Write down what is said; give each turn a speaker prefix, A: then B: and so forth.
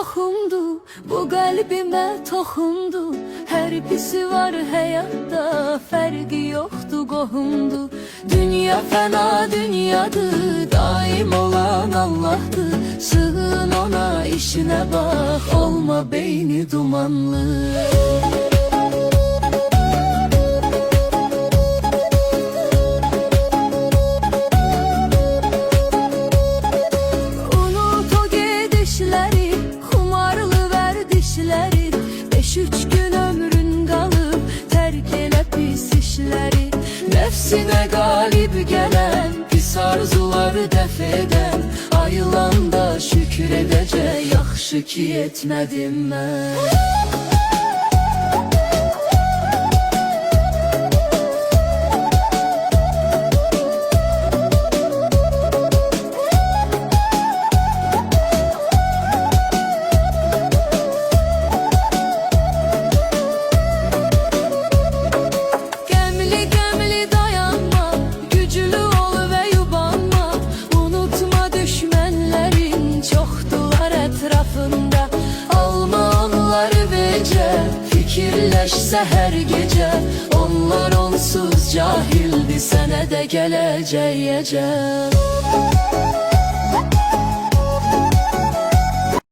A: toxundu, bu qəlbimə toxundu. Hər birisi var həyatda, fərqi yoxdur, qohumdu. Dünya fəna dünyadır, daim olan Allahdır. Sığın ona, işinə bax, olma beyni dumanlı. Üç gün ömrün qalıb, tərk elə pis işləri. Nəfsinə qalib gələn, pis arzuları dəf edən. Ayılanda şükür edəcək, yaxşı ki etmədim mən. Fikirləşsə hər gecə, onlar onsuz cahildi, sənə də gələcək əcəl.